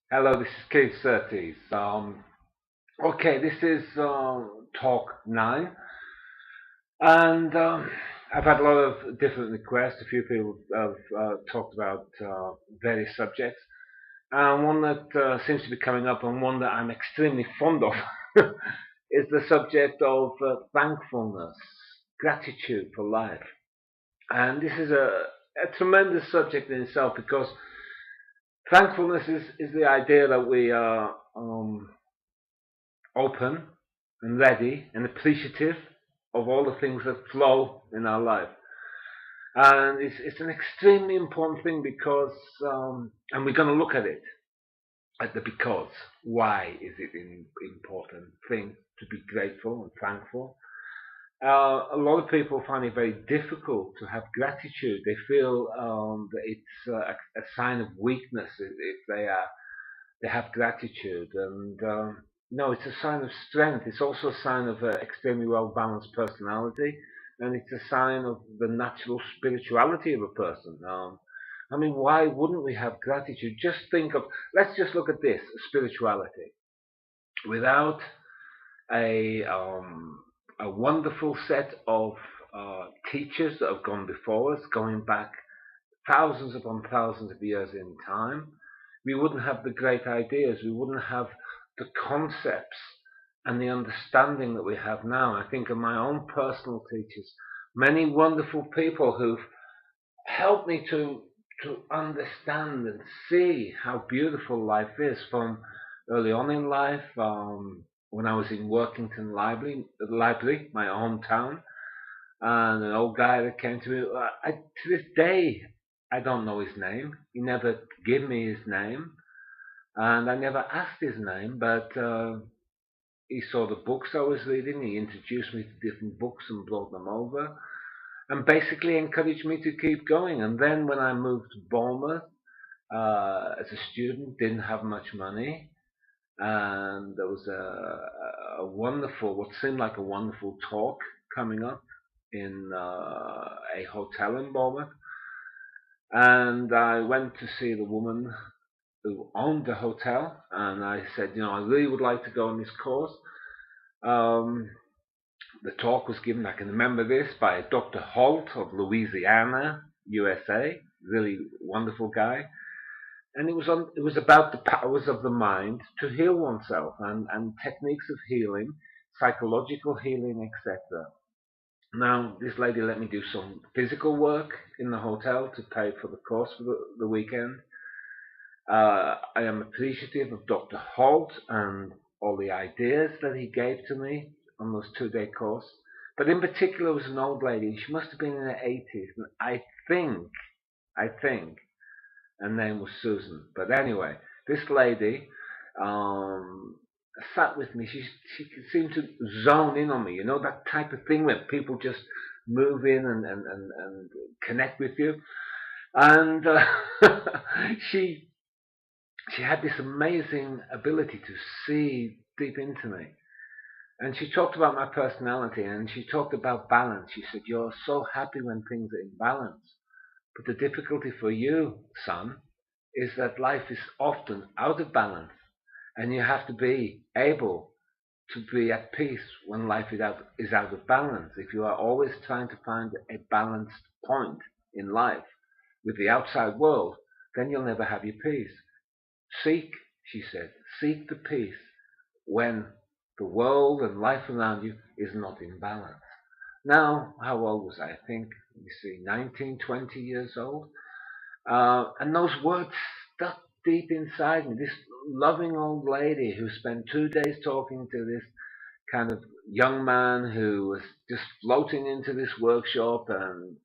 Hello, this is Keith Surtees. Okay, this is talk 9, and I've had a lot of different requests. A few people have talked about various subjects, and one that seems to be coming up, and one that I'm extremely fond of, is the subject of thankfulness, gratitude for life. And this is a tremendous subject in itself because thankfulness is the idea that we are open and ready and appreciative of all the things that flow in our life. And it's an extremely important thing because, and we're going to look at it, at the because. Why is it an important thing to be grateful and thankful? A lot of people find it very difficult to have gratitude. They feel that it's a sign of weakness if they have gratitude, and no, it's a sign of strength. It's also a sign of an extremely well balanced personality, and it's a sign of the natural spirituality of a person. I mean, why wouldn't we have gratitude? Just think of, let's just look at this spirituality. Without a a wonderful set of teachers that have gone before us, going back thousands upon thousands of years in time, we wouldn't have the great ideas, we wouldn't have the concepts and the understanding that we have now. I think of my own personal teachers, many wonderful people who've helped me to understand and see how beautiful life is from early on in life. When I was in Workington Library, my hometown, and an old guy that came to me. To this day, I don't know his name. He never gave me his name, and I never asked his name. But he saw the books I was reading. He introduced me to different books and brought them over, and basically encouraged me to keep going. And then when I moved to Bournemouth as a student, didn't have much money, and there was a wonderful, what seemed like a wonderful talk coming up in a hotel in Bournemouth, and I went to see the woman who owned the hotel, and I said, I really would like to go on this course. Um, the talk was given, I can remember this, by Dr. Holt of Louisiana, USA, really wonderful guy. And it was about the powers of the mind to heal oneself and techniques of healing, psychological healing, etc. Now, this lady let me do some physical work in the hotel to pay for the course for the weekend. I am appreciative of Dr. Holt and all the ideas that he gave to me on those 2-day course. But in particular, it was an old lady. She must have been in her 80s, and I think her name was Susan. But anyway, this lady um, sat with me. She seemed to zone in on me. You know, that type of thing where people just move in and connect with you. And she she had this amazing ability to see deep into me. And she talked about my personality, and she talked about balance. She said, "You're so happy when things are in balance. But the difficulty for you, son, is that life is often out of balance, and you have to be able to be at peace when life is out of balance. If you are always trying to find a balanced point in life with the outside world, then you'll never have your peace. Seek," she said, "seek the peace when the world and life around you is not in balance." Now, how old was I? I think, let me see, 19, 20 years old. And those words stuck deep inside me. This loving old lady who spent 2 days talking to this kind of young man who was just floating into this workshop and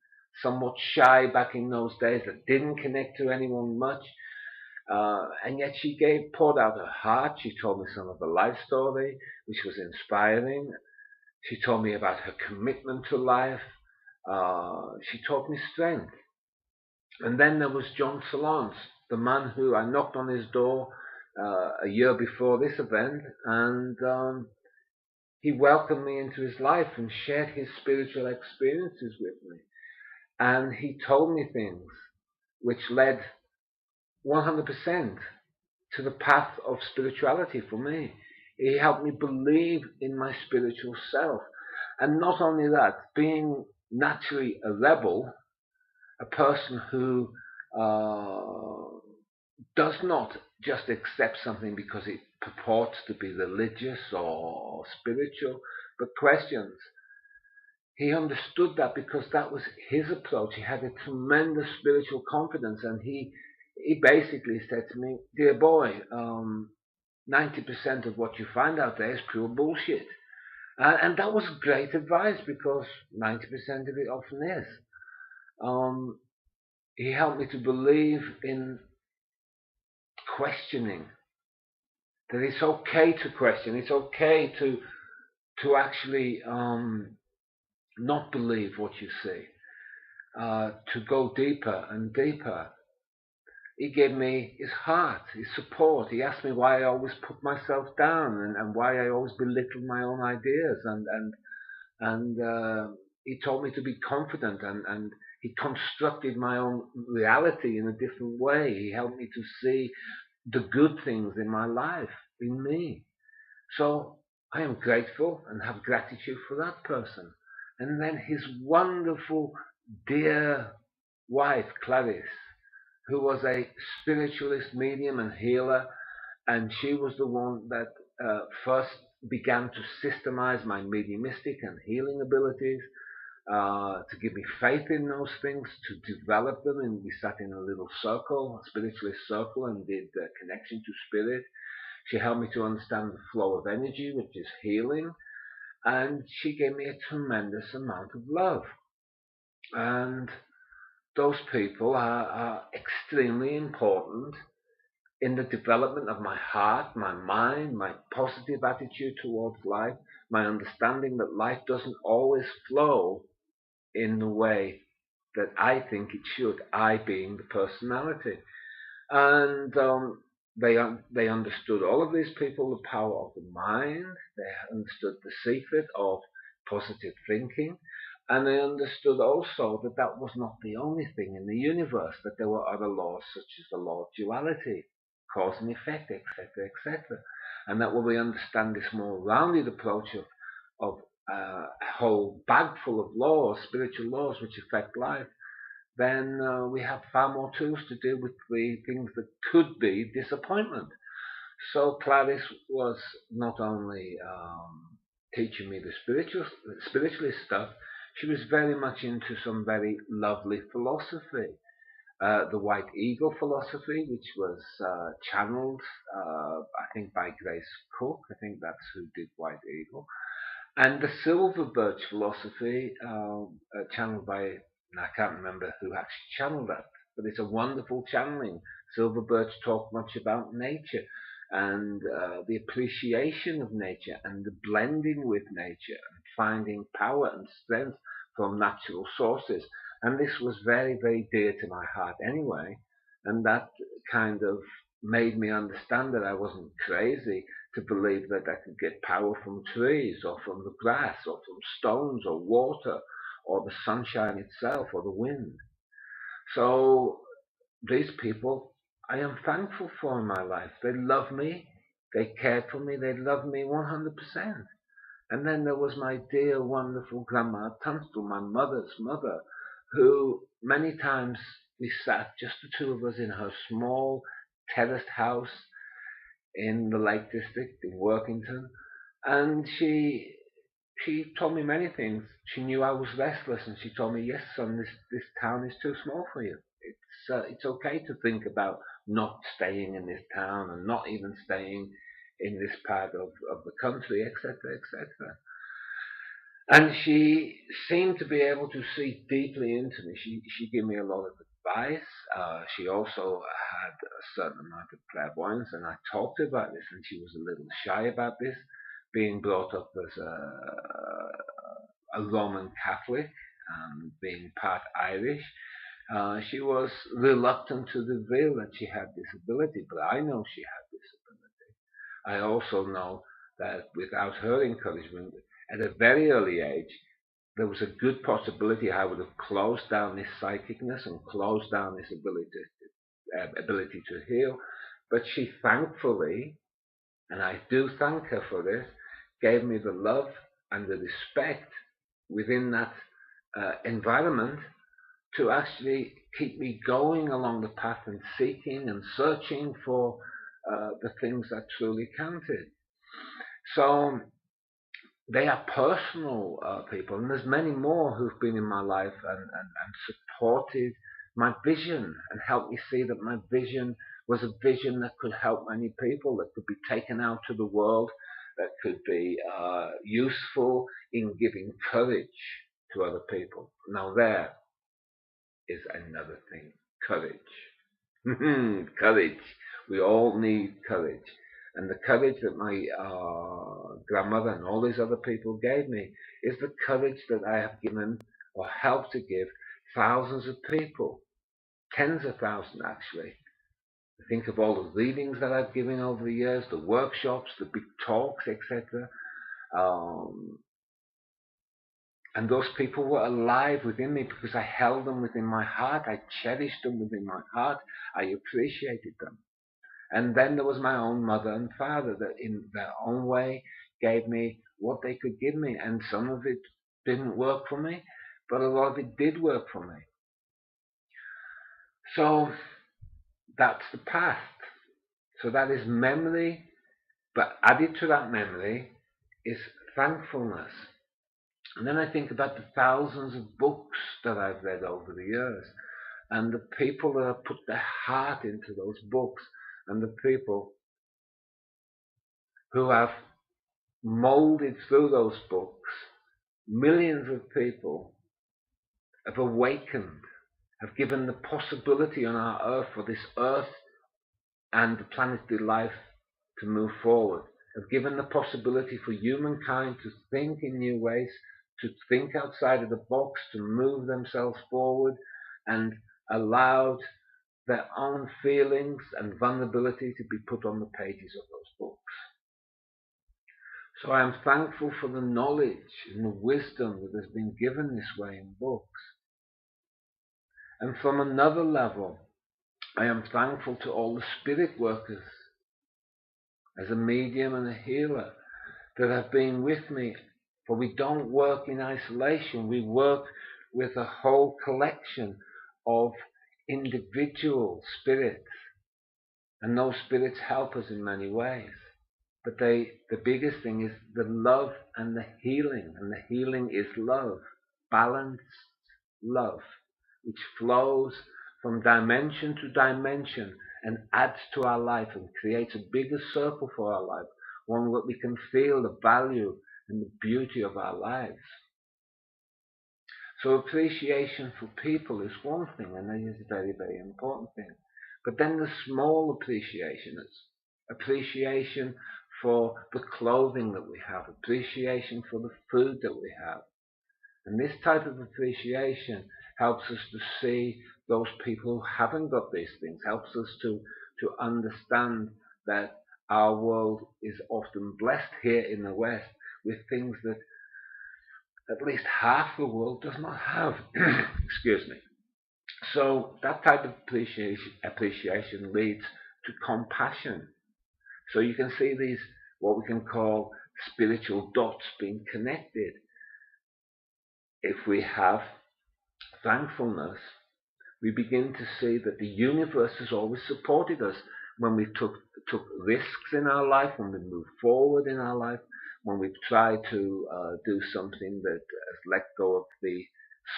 somewhat shy back in those days, that didn't connect to anyone much. And yet she poured out her heart. She told me some of her life story, which was inspiring. She told me about her commitment to life. She taught me strength. And then there was John Solons, the man who I knocked on his door a year before this event, and he welcomed me into his life and shared his spiritual experiences with me. And he told me things which led 100% to the path of spirituality for me. He helped me believe in my spiritual self. And not only that, being naturally a rebel, a person who does not just accept something because it purports to be religious or spiritual, but questions. He understood that because that was his approach. He had a tremendous spiritual confidence, and he basically said to me, "Dear boy, 90% of what you find out there is pure bullshit." And that was great advice because 90% of it often is. Um, he helped me to believe in questioning, that it's okay to question, it's okay to actually not believe what you see, to go deeper and deeper. He gave me his heart, his support. He asked me why I always put myself down and why I always belittled my own ideas. And he told me to be confident, and he constructed my own reality in a different way. He helped me to see the good things in my life, in me. So I am grateful and have gratitude for that person. And then his wonderful, dear wife, Clarice, who was a spiritualist, medium, and healer, and she was the one that first began to systemize my mediumistic and healing abilities, to give me faith in those things, to develop them. And we sat in a little circle, a spiritualist circle, and did connection to spirit. She helped me to understand the flow of energy, which is healing, and she gave me a tremendous amount of love. And those people are extremely important in the development of my heart, my mind, my positive attitude towards life, my understanding that life doesn't always flow in the way that I think it should, I being the personality. And they understood, all of these people, the power of the mind. They understood the secret of positive thinking, and they understood also that that was not the only thing in the universe, that there were other laws such as the law of duality, cause and effect, etc., etc. And that when we understand this more rounded approach of a whole bag full of laws, spiritual laws which affect life, then we have far more tools to deal with the things that could be disappointment. So Clarice was not only teaching me the spiritualist stuff, she was very much into some very lovely philosophy. The White Eagle philosophy, which was channeled, I think, by Grace Cook. I think that's who did White Eagle. And the Silver Birch philosophy, channeled by, I can't remember who actually channeled that, but it's a wonderful channeling. Silver Birch talked much about nature and the appreciation of nature and the blending with nature and finding power and strength from natural sources. And this was very, very dear to my heart anyway. And that kind of made me understand that I wasn't crazy to believe that I could get power from trees or from the grass or from stones or water or the sunshine itself or the wind. So these people I am thankful for in my life. They love me, they cared for me, they loved me 100%. And then there was my dear, wonderful grandma Tunstall, my mother's mother, who many times we sat, just the two of us, in her small terraced house in the Lake District in Workington, and she told me many things. She knew I was restless, and she told me, "Yes, son, this town is too small for you. It's okay to think about not staying in this town and not even staying in this part of the country, etc., etc." And she seemed to be able to see deeply into me. She gave me a lot of advice. She also had a certain amount of clairvoyance, and I talked about this, and she was a little shy about this, being brought up as a Roman Catholic and being part Irish. She was reluctant to reveal that she had this ability, but I know she had this ability. I also know that without her encouragement, at a very early age, there was a good possibility I would have closed down this psychicness and closed down this ability to heal, But she thankfully, and I do thank her for this, gave me the love and the respect within that environment to actually keep me going along the path and seeking and searching for the things that truly counted. So they are personal people, and there's many more who've been in my life and supported my vision and helped me see that my vision was a vision that could help many people, that could be taken out to the world, that could be useful in giving courage to other people. Now there is another thing, courage. Courage. We all need courage. And the courage that my grandmother and all these other people gave me is the courage that I have given or helped to give thousands of people, tens of thousands actually. Think of all the readings that I've given over the years, the workshops, the big talks, etc. And those people were alive within me because I held them within my heart. I cherished them within my heart. I appreciated them. And then there was my own mother and father that in their own way gave me what they could give me. And some of it didn't work for me, but a lot of it did work for me. So that's the past. So that is memory, but added to that memory is thankfulness. And then I think about the thousands of books that I've read over the years, and the people that have put their heart into those books, and the people who have molded through those books. Millions of people have awakened, have given the possibility on our earth for this earth and the planetary life to move forward, have given the possibility for humankind to think in new ways, to think outside of the box, to move themselves forward, and allowed their own feelings and vulnerability to be put on the pages of those books. So I am thankful for the knowledge and the wisdom that has been given this way in books. And from another level, I am thankful to all the spirit workers as a medium and a healer that have been with me. For we don't work in isolation. We work with a whole collection of individual spirits. And those spirits help us in many ways. But the biggest thing is the love and the healing. And the healing is love. Balanced love, which flows from dimension to dimension and adds to our life and creates a bigger circle for our life. One where we can feel the value and the beauty of our lives. So appreciation for people is one thing, and that is a very, very important thing. But then the small appreciation is appreciation for the clothing that we have, appreciation for the food that we have. And this type of appreciation helps us to see those people who haven't got these things, helps us to understand that our world is often blessed here in the West with things that at least half the world does not have. Excuse me. So that type of appreciation leads to compassion. So you can see these, what we can call spiritual dots being connected. If we have thankfulness, we begin to see that the universe has always supported us when we took risks in our life, when we moved forward in our life, when we've tried to do something that has let go of the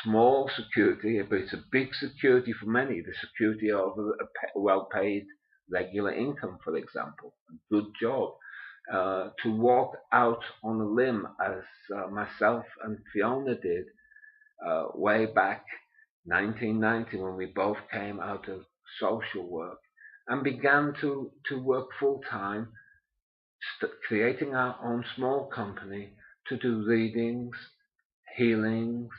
small security, but it's a big security for many, the security of a well-paid regular income, for example, a good job. To walk out on a limb, as myself and Fiona did way back 1990, when we both came out of social work and began to work full-time, creating our own small company to do readings, healings,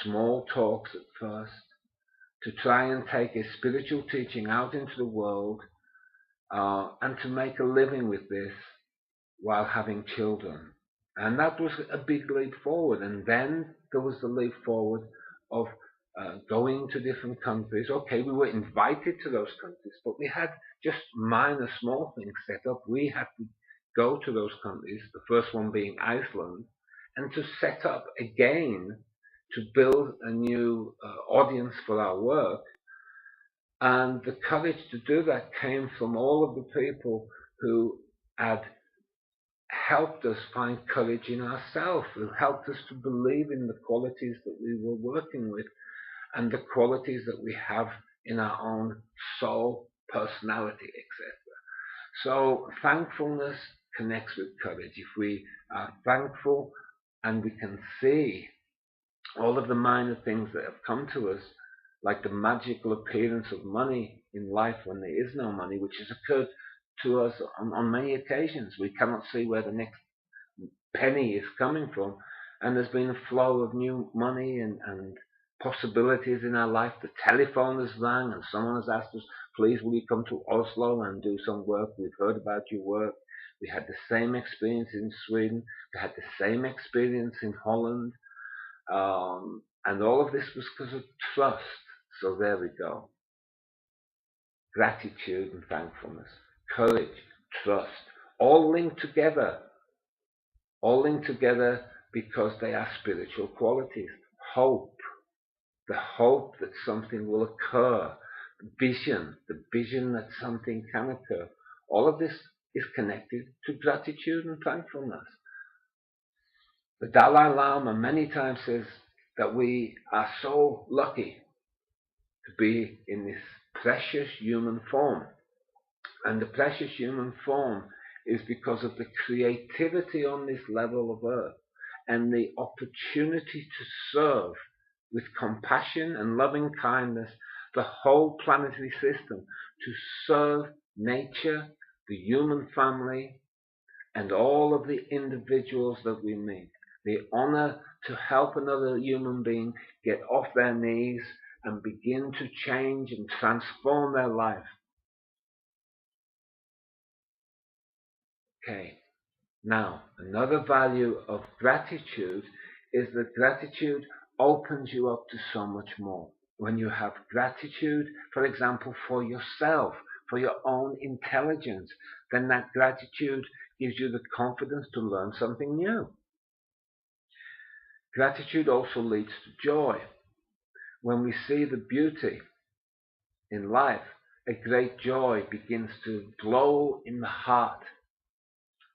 small talks at first, to try and take a spiritual teaching out into the world, and to make a living with this while having children. And that was a big leap forward. And then there was the leap forward of going to different countries. Okay, we were invited to those countries, but we had just minor, small things set up. We had to go to those countries, the first one being Iceland, and to set up again to build a new audience for our work. And the courage to do that came from all of the people who had helped us find courage in ourselves, who helped us to believe in the qualities that we were working with and the qualities that we have in our own soul, personality, etc. So thankfulness connects with courage. If we are thankful and we can see all of the minor things that have come to us, like the magical appearance of money in life when there is no money, which has occurred to us on many occasions. We cannot see where the next penny is coming from, and there's been a flow of new money and possibilities in our life. The telephone has rang and someone has asked us, please will you come to Oslo and do some work? We've heard about your work. We had the same experience in Sweden. We had the same experience in Holland. And all of this was because of trust. So there we go. Gratitude and thankfulness, courage, trust, all linked together. All linked together because they are spiritual qualities. Hope, the hope that something will occur. The vision that something can occur. All of this is connected to gratitude and thankfulness. The Dalai Lama many times says that we are so lucky to be in this precious human form. And the precious human form is because of the creativity on this level of earth and the opportunity to serve with compassion and loving kindness the whole planetary system, to serve nature, the human family, and all of the individuals that we meet. The honor to help another human being get off their knees and begin to change and transform their life. Okay, now another value of gratitude is that gratitude opens you up to so much more. When you have gratitude, for example, for yourself, for your own intelligence, then that gratitude gives you the confidence to learn something new. Gratitude also leads to joy. When we see the beauty in life, a great joy begins to glow in the heart.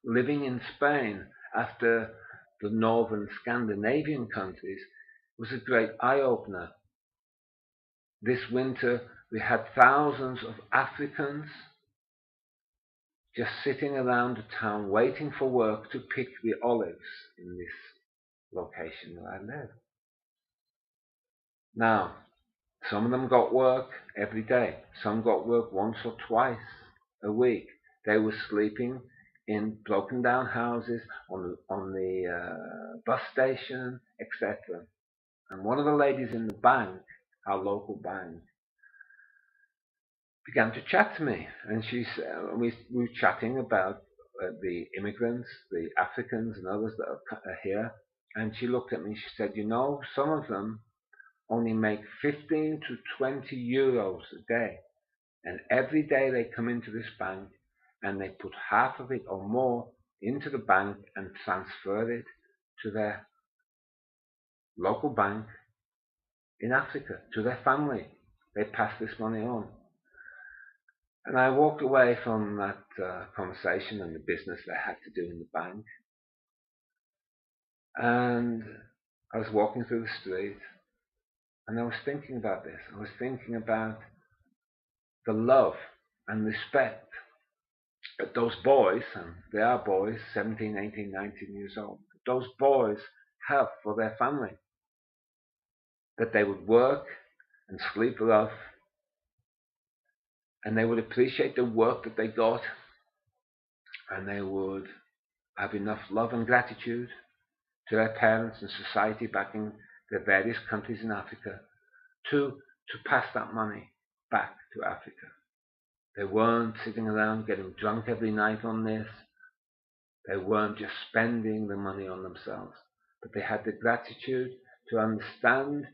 Living in Spain after the northern Scandinavian countries was a great eye-opener. This winter we had thousands of Africans just sitting around the town waiting for work to pick the olives in this location where I live. Now, some of them got work every day. Some got work once or twice a week. They were sleeping in broken down houses, on the bus station, etc. And one of the ladies in the bank, our local bank, began to chat to me, and we were chatting about the immigrants, the Africans and others that are here. And she looked at me and she said, you know, some of them only make 15 to 20 euros a day. And every day they come into this bank and they put half of it or more into the bank and transfer it to their local bank in Africa, to their family. They pass this money on. And I walked away from that conversation and the business they had to do in the bank. And I was walking through the street and I was thinking about this. I was thinking about the love and respect that those boys, and they are boys, 17, 18, 19 years old, those boys have for their family. That they would work and sleep rough, and they would appreciate the work that they got, and they would have enough love and gratitude to their parents and society back in their various countries in Africa to pass that money back to Africa. They weren't sitting around getting drunk every night on this. They weren't just spending the money on themselves, but they had the gratitude to understand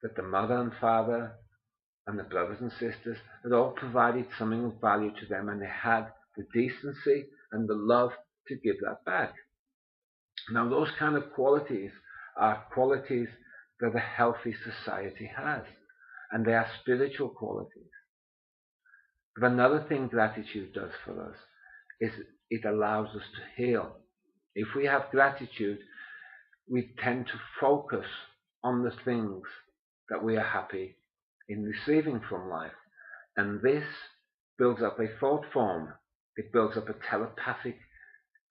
that the mother and father and the brothers and sisters had all provided something of value to them, and they had the decency and the love to give that back. Now, those kind of qualities are qualities that a healthy society has, and they are spiritual qualities. But another thing gratitude does for us is it allows us to heal. If we have gratitude, we tend to focus on the things that we are happy in receiving from life. And this builds up a thought form. It builds up a telepathic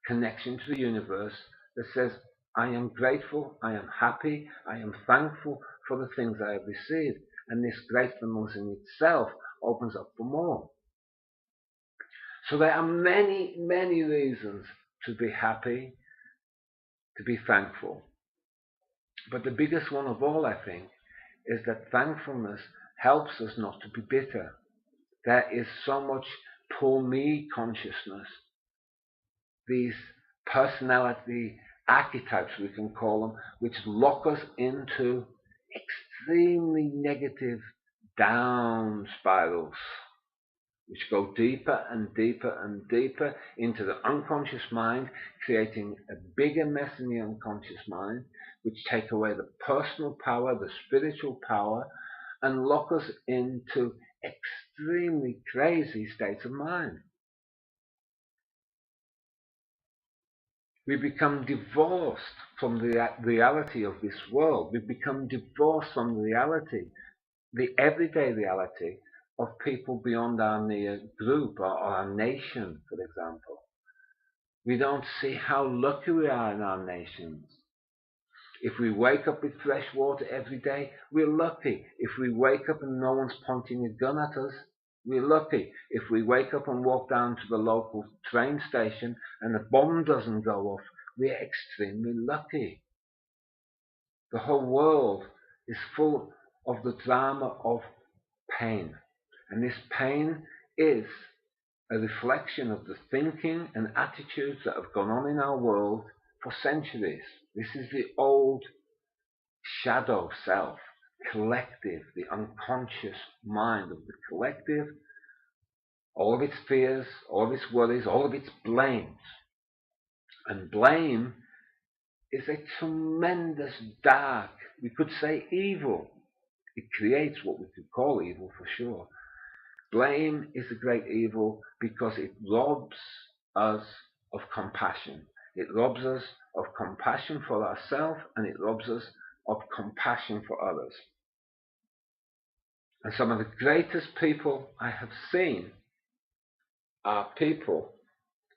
connection to the universe that says, I am grateful, I am happy, I am thankful for the things I have received. And this gratefulness in itself opens up for more. So there are many, many reasons to be happy, to be thankful. But the biggest one of all, I think, is that thankfulness helps us not to be bitter. There is so much poor me consciousness, these personality archetypes, we can call them, which lock us into extremely negative down spirals, which go deeper and deeper and deeper into the unconscious mind, creating a bigger mess in the unconscious mind, which take away the personal power, the spiritual power, and lock us into extremely crazy states of mind. We become divorced from the reality of this world. We become divorced from the reality, the everyday reality of people beyond our near group or our nation, for example. We don't see how lucky we are in our nations. If we wake up with fresh water every day, we're lucky. If we wake up and no one's pointing a gun at us, we're lucky. If we wake up and walk down to the local train station and a bomb doesn't go off, we're extremely lucky. The whole world is full of the drama of pain. And this pain is a reflection of the thinking and attitudes that have gone on in our world for centuries. This is the old shadow self, collective, the unconscious mind of the collective, all of its fears, all of its worries, all of its blames. And blame is a tremendous dark, we could say evil. It creates what we could call evil for sure. Blame is a great evil because it robs us of compassion. It robs us of compassion for ourselves, and it robs us of compassion for others. And some of the greatest people I have seen are people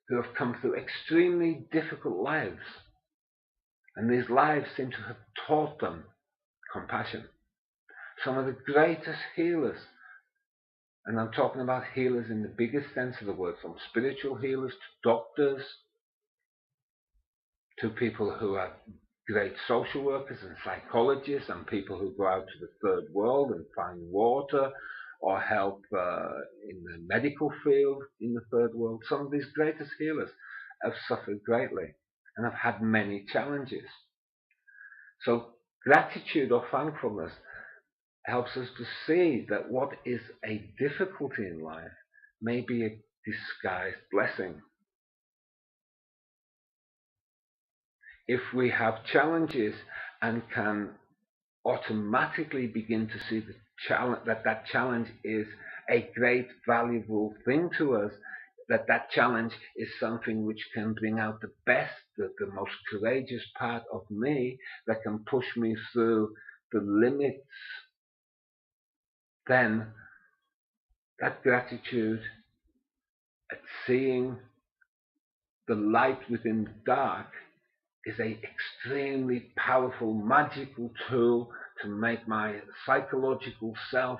who have come through extremely difficult lives. And these lives seem to have taught them compassion. Some of the greatest healers, and I'm talking about healers in the biggest sense of the word, from spiritual healers to doctors, to people who are great social workers and psychologists, and people who go out to the third world and find water or help in the medical field in the third world. Some of these greatest healers have suffered greatly and have had many challenges. So gratitude or thankfulness helps us to see that what is a difficulty in life may be a disguised blessing. If we have challenges and can automatically begin to see the challenge, that challenge is a great valuable thing to us, that challenge is something which can bring out the best, the most courageous part of me, that can push me through the limits, then that gratitude at seeing the light within the dark is an extremely powerful, magical tool to make my psychological self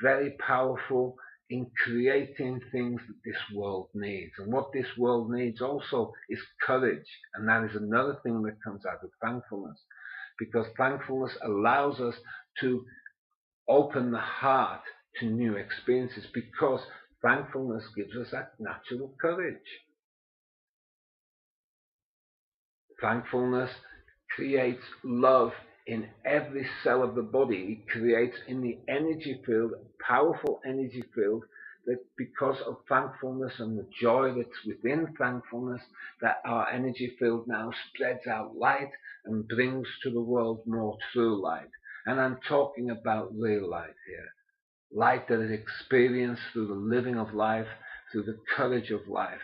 very powerful in creating things that this world needs. And what this world needs also is courage. And that is another thing that comes out of thankfulness. Because thankfulness allows us to open the heart to new experiences, because thankfulness gives us that natural courage. Thankfulness creates love in every cell of the body. It creates in the energy field, a powerful energy field, that because of thankfulness and the joy that's within thankfulness, that our energy field now spreads out light and brings to the world more true light. And I'm talking about real light here. Light that is experienced through the living of life, through the courage of life.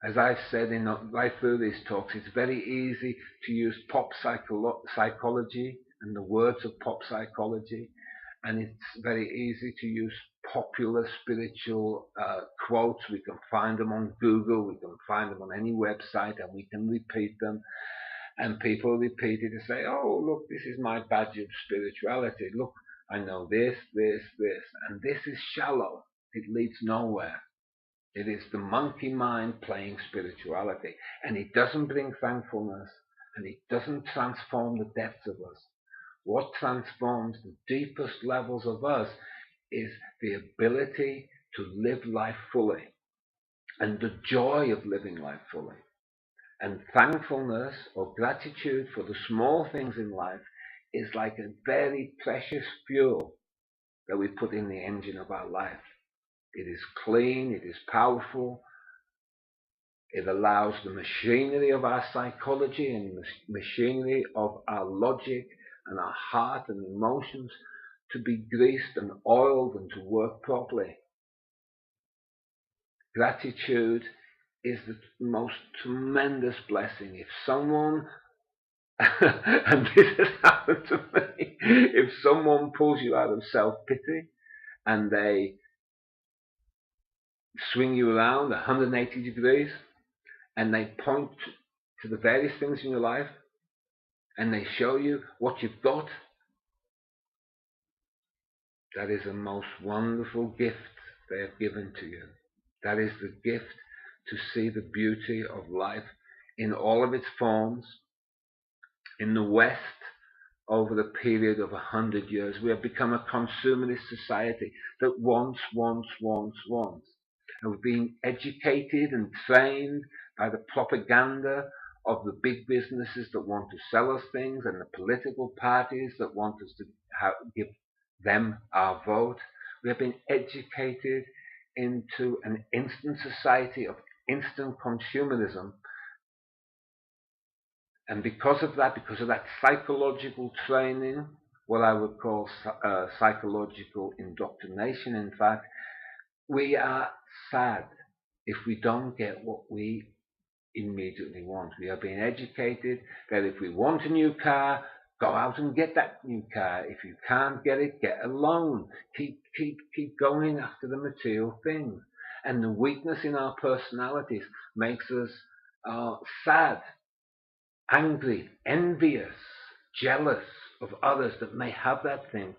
As I've said right through these talks, it's very easy to use pop psychology and the words of pop psychology, and it's very easy to use popular spiritual quotes. We can find them on Google, we can find them on any website, and we can repeat them. And people repeat it and say, oh, look, this is my badge of spirituality. Look, I know this, this, this. And this is shallow. It leads nowhere. It is the monkey mind playing spirituality. And it doesn't bring thankfulness. And it doesn't transform the depths of us. What transforms the deepest levels of us is the ability to live life fully. And the joy of living life fully. And thankfulness or gratitude for the small things in life is like a very precious fuel that we put in the engine of our life. It is clean, it is powerful, it allows the machinery of our psychology and the machinery of our logic and our heart and emotions to be greased and oiled and to work properly. Gratitude is the most tremendous blessing. If someone, and this has happened to me, if someone pulls you out of self-pity and they swing you around 180 degrees and they point to the various things in your life and they show you what you've got, that is a most wonderful gift they have given to you. That is the gift to see the beauty of life in all of its forms. In the West, over the period of 100 years, we have become a consumerist society that wants. And we've been educated and trained by the propaganda of the big businesses that want to sell us things and the political parties that want us to give them our vote. We have been educated into an instant society of instant consumerism. And because of that psychological training, what I would call psychological indoctrination, in fact, we are sad if we don't get what we immediately want. We are being educated that if we want a new car, go out and get that new car. If you can't get it, get a loan. Keep going after the material things. And the weakness in our personalities makes us sad, angry, envious, jealous of others that may have that thing.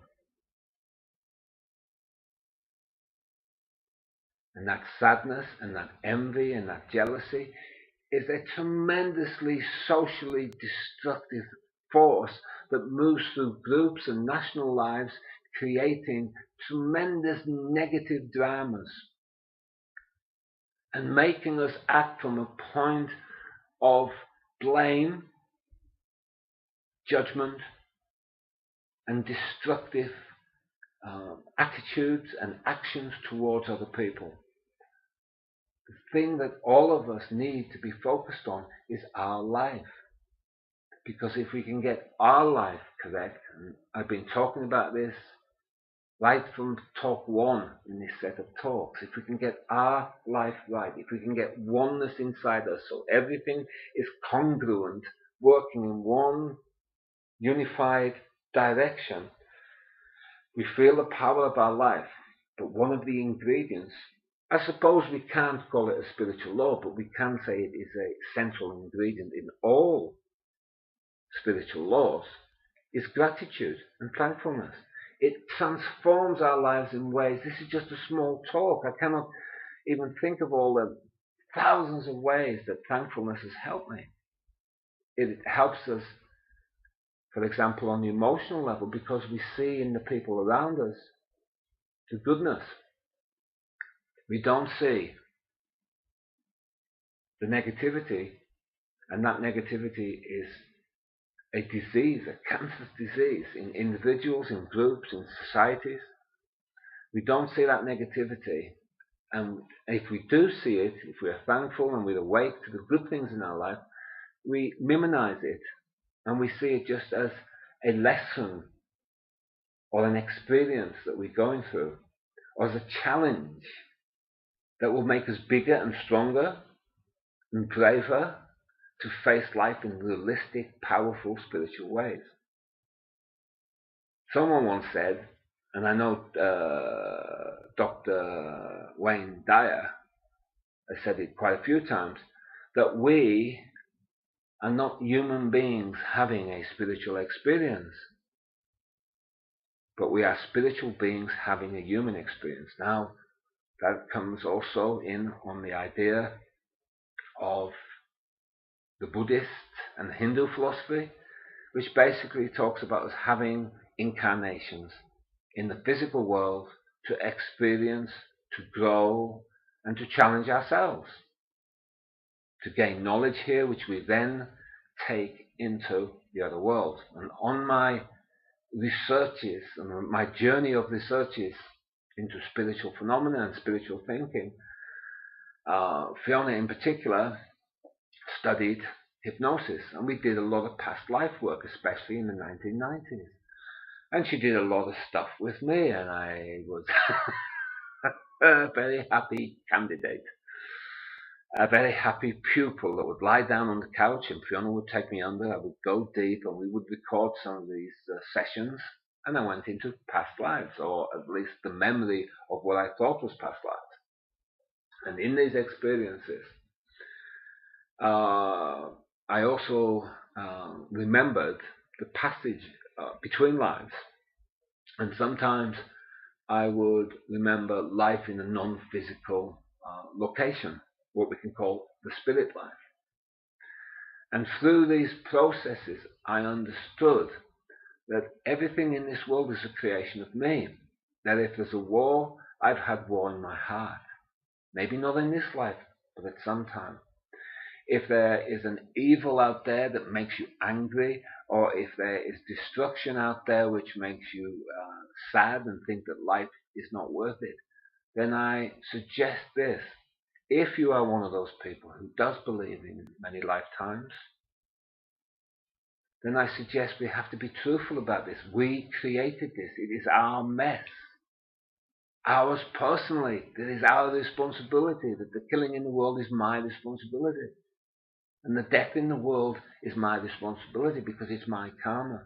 And that sadness and that envy and that jealousy is a tremendously socially destructive force that moves through groups and national lives, creating tremendous negative dramas and making us act from a point of blame, judgment, and destructive attitudes and actions towards other people. The thing that all of us need to be focused on is our life. Because if we can get our life correct, and I've been talking about this right from talk one in this set of talks, if we can get our life right, if we can get oneness inside us so everything is congruent, working in one unified direction, we feel the power of our life. But one of the ingredients, I suppose we can't call it a spiritual law, but we can say it is a central ingredient in all spiritual laws, is gratitude and thankfulness. It transforms our lives in ways. This is just a small talk. I cannot even think of all the thousands of ways that thankfulness has helped me. It helps us, for example, on the emotional level, because we see in the people around us the goodness. We don't see the negativity, and that negativity is a disease, a cancerous disease in individuals, in groups, in societies. We don't see that negativity. And if we do see it, if we are thankful and we're awake to the good things in our life, we minimize it and we see it just as a lesson or an experience that we're going through, or as a challenge that will make us bigger and stronger and braver to face life in realistic, powerful, spiritual ways. Someone once said, and I know Dr. Wayne Dyer has said it quite a few times, that we are not human beings having a spiritual experience, but we are spiritual beings having a human experience. Now, that comes also in on the idea of the Buddhist and Hindu philosophy, which basically talks about us having incarnations in the physical world to experience, to grow, and to challenge ourselves, to gain knowledge here, which we then take into the other world. And on my researches and my journey of researches into spiritual phenomena and spiritual thinking, Fiona in particular studied hypnosis, and we did a lot of past life work, especially in the 1990s. And she did a lot of stuff with me, and I was a very happy candidate, a very happy pupil that would lie down on the couch and Fiona would take me under. I would go deep and we would record some of these sessions, and I went into past lives, or at least the memory of what I thought was past lives. And in these experiences, I also remembered the passage between lives, and sometimes I would remember life in a non-physical location, what we can call the spirit life. And through these processes, I understood that everything in this world is a creation of me. That if there's a war, I've had war in my heart. Maybe not in this life, but at some time. If there is an evil out there that makes you angry, or if there is destruction out there which makes you sad and think that life is not worth it, then I suggest this. If you are one of those people who does believe in many lifetimes, then I suggest we have to be truthful about this. We created this. It is our mess. Ours personally. It is our responsibility. That the killing in the world is my responsibility. And the death in the world is my responsibility because it's my karma.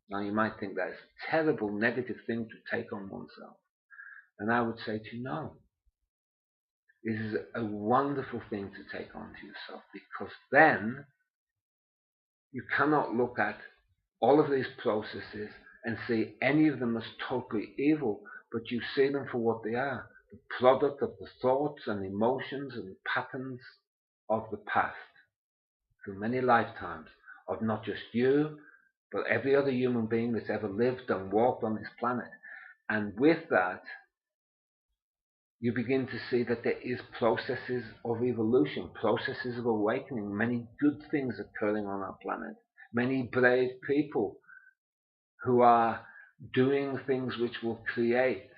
Now you might think that is a terrible negative thing to take on oneself. And I would say to you, no. This is a wonderful thing to take on to yourself, because then you cannot look at all of these processes and see any of them as totally evil, but you see them for what they are, the product of the thoughts and emotions and patterns of the past, through many lifetimes, of not just you, but every other human being that's ever lived and walked on this planet. And with that, you begin to see that there is processes of evolution, processes of awakening, many good things occurring on our planet, many brave people who are doing things which will create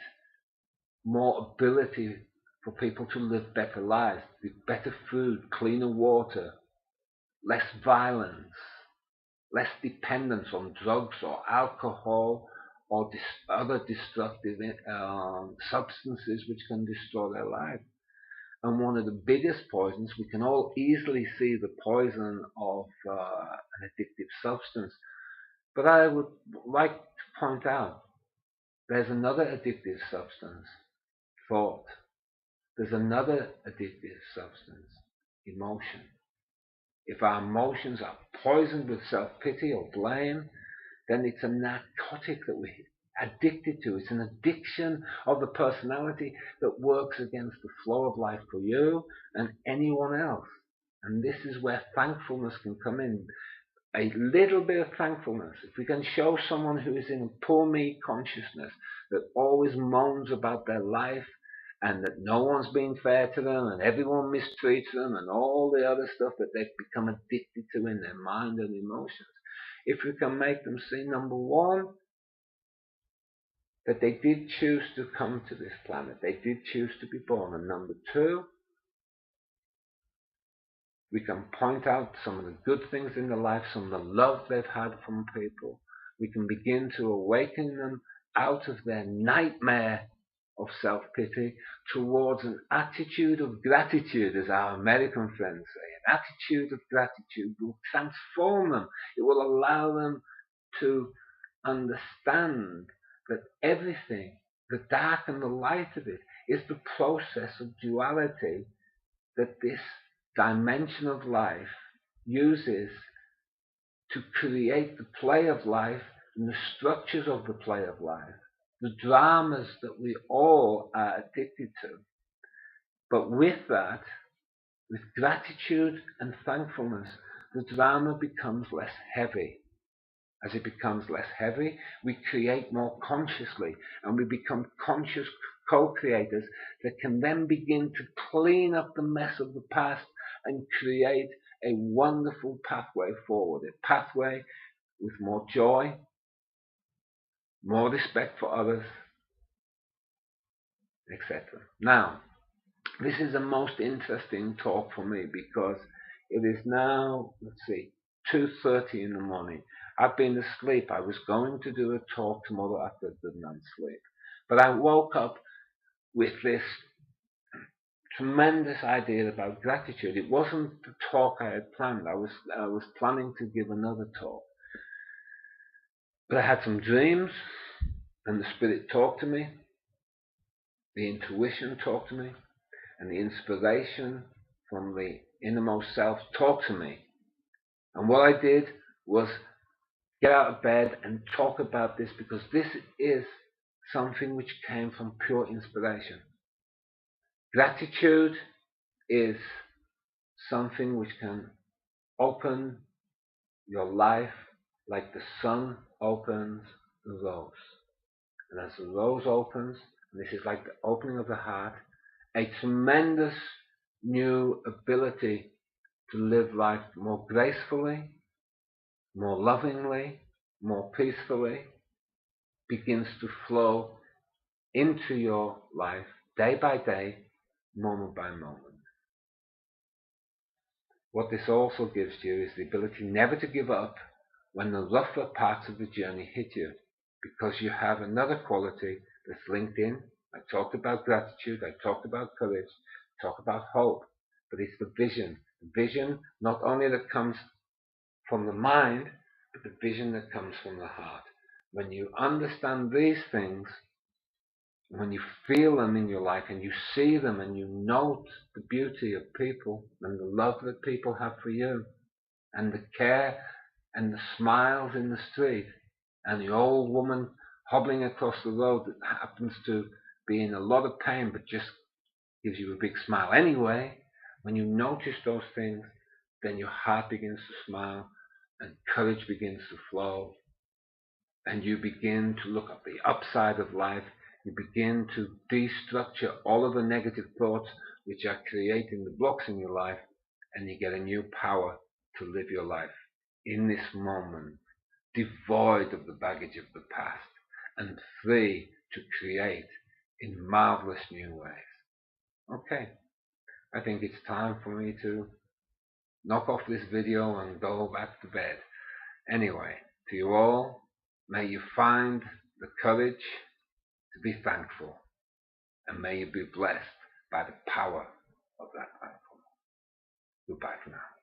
more ability for people to live better lives, with better food, cleaner water, less violence, less dependence on drugs or alcohol or other destructive substances which can destroy their life. And one of the biggest poisons, we can all easily see the poison of an addictive substance, but I would like to point out there's another addictive substance, thought. There's another addictive substance, emotion. If our emotions are poisoned with self-pity or blame, then it's a narcotic that we're addicted to. It's an addiction of the personality that works against the flow of life for you and anyone else. And this is where thankfulness can come in. A little bit of thankfulness. If we can show someone who is in a poor me consciousness, that always moans about their life, and that no one's being fair to them, and everyone mistreats them, and all the other stuff that they've become addicted to in their mind and emotions. if we can make them see, number one, that they did choose to come to this planet, they did choose to be born, and number two, we can point out some of the good things in their life, some of the love they've had from people. We can begin to awaken them out of their nightmare of self-pity towards an attitude of gratitude, as our American friends say. An attitude of gratitude will transform them. It will allow them to understand that everything, the dark and the light of it, is the process of duality that this dimension of life uses to create the play of life and the structures of the play of life, the dramas that we all are addicted to. But with that, with gratitude and thankfulness, the drama becomes less heavy. As it becomes less heavy, we create more consciously, and we become conscious co-creators that can then begin to clean up the mess of the past and create a wonderful pathway forward, a pathway with more joy, more respect for others, etc. Now, this is the most interesting talk for me because it is now, 2:30 in the morning. I've been asleep. I was going to do a talk tomorrow after a good night's sleep. But I woke up with this tremendous idea about gratitude. It wasn't the talk I had planned. I was planning to give another talk. But I had some dreams, and the Spirit talked to me. The intuition talked to me. And the inspiration from the innermost self talked to me. And what I did was get out of bed and talk about this, because this is something which came from pure inspiration. Gratitude is something which can open your life like the sun opens the rose. And as the rose opens, and this is like the opening of the heart, a tremendous new ability to live life more gracefully, more lovingly, more peacefully begins to flow into your life day by day, moment by moment. What this also gives you is the ability never to give up when the rougher parts of the journey hit you, because you have another quality that's linked in. I talked about gratitude, I talked about courage, I talked about hope, but it's the vision. The vision not only that comes from the mind, but the vision that comes from the heart. When you understand these things, when you feel them in your life and you see them and you note the beauty of people and the love that people have for you and the care and the smiles in the street and the old woman hobbling across the road that happens to be in a lot of pain but just gives you a big smile anyway, when you notice those things, then your heart begins to smile and courage begins to flow, and you begin to look at the upside of life. You begin to destructure all of the negative thoughts which are creating the blocks in your life, and you get a new power to live your life in this moment, devoid of the baggage of the past, and free to create in marvelous new ways. Okay, I think it's time for me to knock off this video and go back to bed. Anyway, to you all, may you find the courage to be thankful, and may you be blessed by the power of that thankfulness. Goodbye for now.